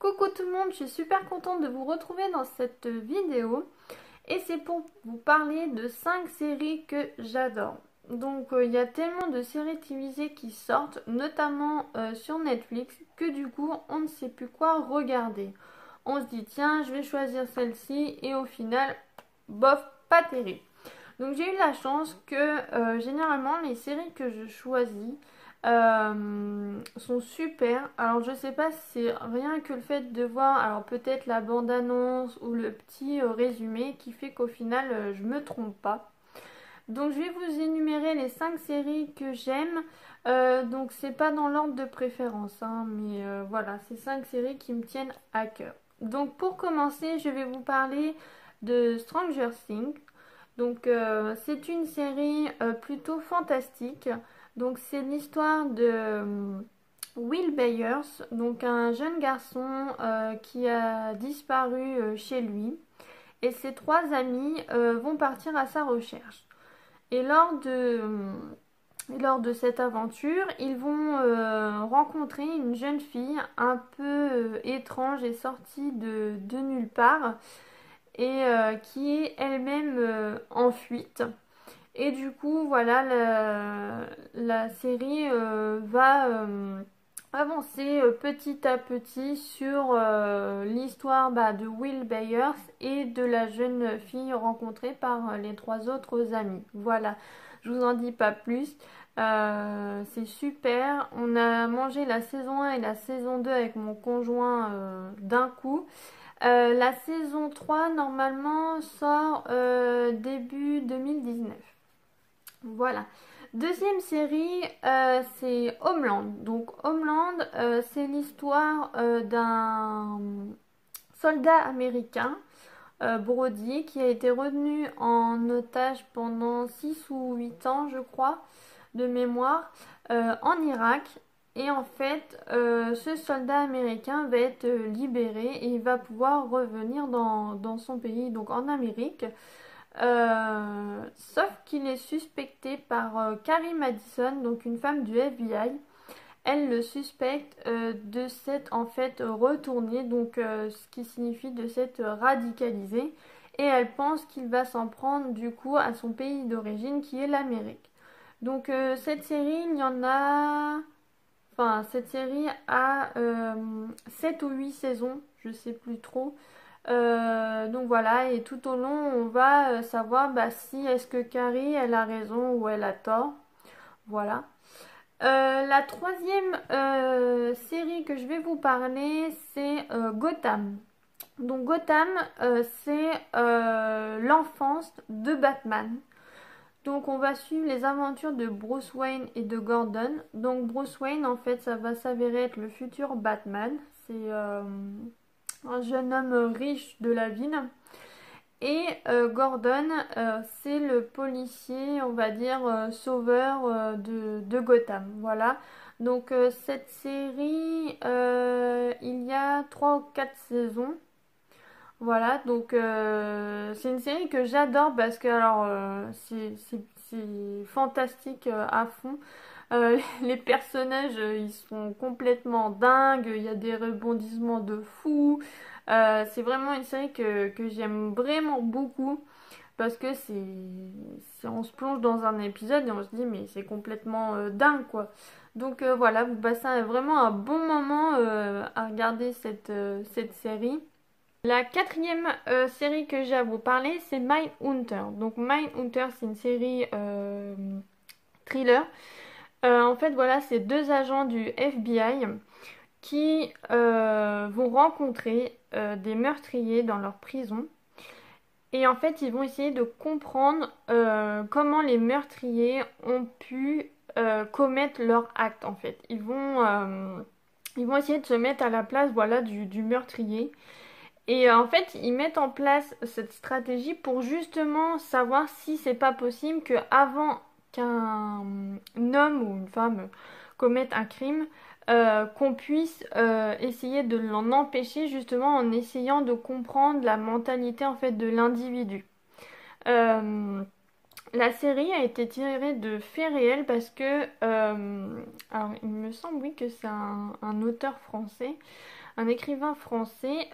Coucou tout le monde, je suis super contente de vous retrouver dans cette vidéo et c'est pour vous parler de 5 séries que j'adore. Donc il y a tellement de séries télévisées qui sortent, notamment sur Netflix, que du coup on ne sait plus quoi regarder. On se dit tiens je vais choisir celle-ci et au final, bof, pas terrible. Donc j'ai eu la chance que généralement les séries que je choisis sont super. Alors je sais pas si c'est rien que le fait de voir, alors peut-être la bande-annonce ou le petit résumé qui fait qu'au final je me trompe pas. Donc je vais vous énumérer les 5 séries que j'aime. Donc c'est pas dans l'ordre de préférence, hein, mais voilà, c'est 5 séries qui me tiennent à cœur. Donc pour commencer, je vais vous parler de Stranger Things. Donc c'est une série plutôt fantastique. Donc c'est l'histoire de Will Byers, donc un jeune garçon qui a disparu chez lui. Et ses trois amis vont partir à sa recherche. Et lors de cette aventure, ils vont rencontrer une jeune fille un peu étrange et sortie de nulle part et qui est elle-même en fuite. Et du coup, voilà, la série va avancer petit à petit sur l'histoire de Will Byers et de la jeune fille rencontrée par les trois autres amis. Voilà, je vous en dis pas plus. C'est super. On a mangé la saison 1 et la saison 2 avec mon conjoint d'un coup. La saison 3 normalement sort début 2019. Voilà. Deuxième série, c'est Homeland. Donc Homeland, c'est l'histoire d'un soldat américain, Brody, qui a été retenu en otage pendant 6 ou 8 ans, je crois, de mémoire, en Irak. Et en fait, ce soldat américain va être libéré et il va pouvoir revenir dans son pays, donc en Amérique. Sauf qu'il est suspecté par Carrie Madison, donc une femme du FBI. Elle le suspecte de s'être en fait retourné, donc ce qui signifie de s'être radicalisé. Et elle pense qu'il va s'en prendre du coup à son pays d'origine qui est l'Amérique. Donc cette série, il y en a... Enfin, cette série a 7 ou 8 saisons, je sais plus trop. Donc voilà, et tout au long, on va savoir si est-ce que Carrie, elle a raison ou elle a tort. Voilà. La troisième série que je vais vous parler, c'est Gotham. Donc Gotham, c'est l'enfance de Batman. Donc on va suivre les aventures de Bruce Wayne et de Gordon. Donc Bruce Wayne, en fait, ça va s'avérer être le futur Batman. C'est un jeune homme riche de la ville. Et Gordon, c'est le policier, on va dire, sauveur de Gotham. Voilà. Donc cette série, il y a 3 ou 4 saisons. Voilà, donc c'est une série que j'adore parce que alors c'est fantastique à fond. Les personnages ils sont complètement dingues, il y a des rebondissements de fou. C'est vraiment une série que j'aime vraiment beaucoup parce que on se plonge dans un épisode et on se dit mais c'est complètement dingue quoi. Donc voilà, vous passez vraiment un bon moment à regarder cette série. La quatrième série que j'ai à vous parler, c'est Mindhunter. Donc Mindhunter, c'est une série thriller. En fait, voilà, c'est deux agents du FBI qui vont rencontrer des meurtriers dans leur prison. Et en fait, ils vont essayer de comprendre comment les meurtriers ont pu commettre leur acte. En fait, ils vont essayer de se mettre à la place, voilà, du meurtrier. Et en fait, ils mettent en place cette stratégie pour justement savoir si c'est pas possible que avant qu'un homme ou une femme commette un crime, qu'on puisse essayer de l'en empêcher justement en essayant de comprendre la mentalité en fait de l'individu. Euh, la série a été tirée de faits réels parce que, alors il me semble oui que c'est un auteur français. un écrivain français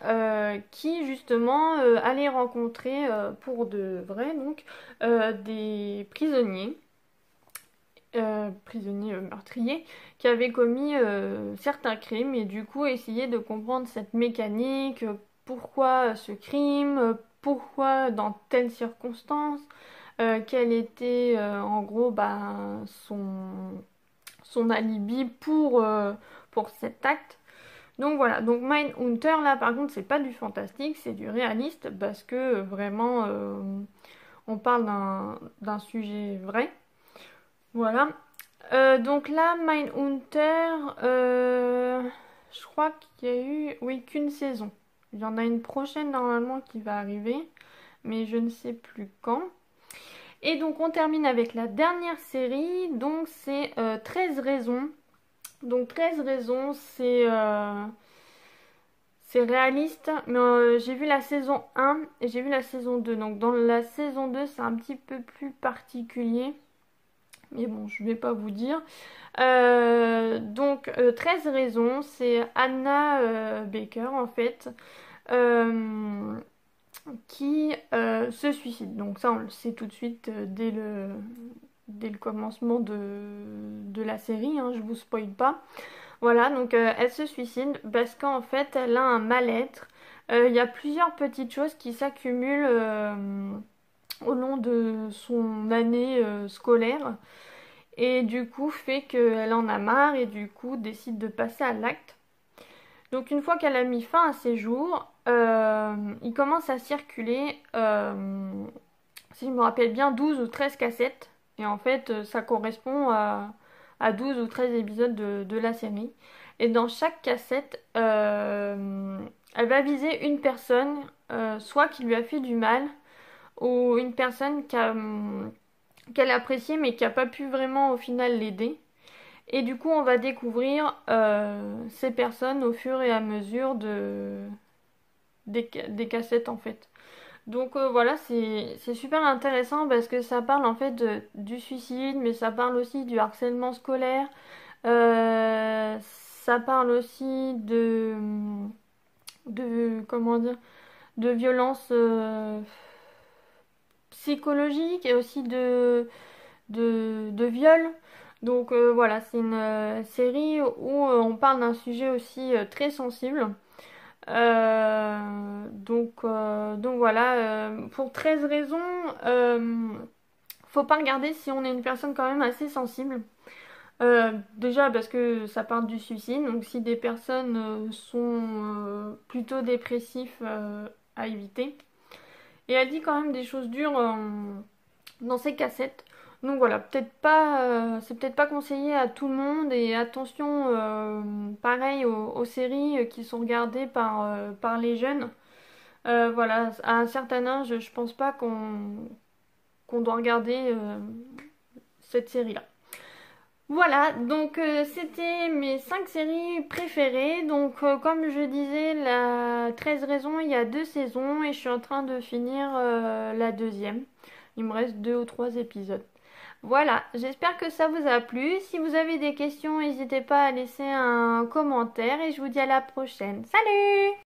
qui justement allait rencontrer pour de vrai donc des prisonniers. Prisonniers meurtriers qui avaient commis certains crimes et du coup essayer de comprendre cette mécanique, pourquoi ce crime, pourquoi dans telles circonstances, quel était en gros son alibi pour cet acte. Donc voilà, donc Mindhunter là par contre c'est pas du fantastique, c'est du réaliste parce que vraiment on parle d'un sujet vrai. Voilà. Donc là, Mindhunter, je crois qu'il y a eu, oui, qu'une saison. Il y en a une prochaine normalement qui va arriver, mais je ne sais plus quand. Et donc on termine avec la dernière série, donc c'est 13 raisons. Donc 13 raisons, c'est réaliste, mais j'ai vu la saison 1 et j'ai vu la saison 2. Donc dans la saison 2, c'est un petit peu plus particulier. Mais bon, je vais pas vous dire. Donc 13 raisons, c'est Anna Baker en fait qui se suicide. Donc ça on le sait tout de suite dès le commencement de la série, hein, je vous spoil pas. Voilà, donc elle se suicide parce qu'en fait elle a un mal-être. Il y a plusieurs petites choses qui s'accumulent au long de son année scolaire et du coup fait qu'elle en a marre et du coup décide de passer à l'acte. Donc une fois qu'elle a mis fin à ses jours, il commence à circuler, si je me rappelle bien, 12 ou 13 cassettes. Et en fait, ça correspond à 12 ou 13 épisodes de la série. Et dans chaque cassette, elle va viser une personne, soit qui lui a fait du mal, ou une personne qu'elle appréciait mais qui n'a pas pu vraiment au final l'aider. Et du coup, on va découvrir ces personnes au fur et à mesure des cassettes en fait. Donc voilà, c'est super intéressant parce que ça parle en fait du suicide, mais ça parle aussi du harcèlement scolaire. Ça parle aussi comment dire, de violence psychologique et aussi de viol. Donc voilà, c'est une série où on parle d'un sujet aussi très sensible. Donc voilà, pour 13 raisons, faut pas regarder si on est une personne quand même assez sensible. Déjà parce que ça parle du suicide, donc si des personnes sont plutôt dépressifs, à éviter. Et elle dit quand même des choses dures dans ses cassettes. Donc voilà, c'est peut-être pas conseillé à tout le monde et attention, pareil aux séries qui sont regardées par les jeunes. Voilà, à un certain âge, je pense pas qu'on doit regarder cette série-là. Voilà, donc c'était mes 5 séries préférées. Donc comme je disais, la 13 raisons, il y a 2 saisons et je suis en train de finir la deuxième. Il me reste 2 ou 3 épisodes. Voilà, j'espère que ça vous a plu. Si vous avez des questions, n'hésitez pas à laisser un commentaire et je vous dis à la prochaine. Salut!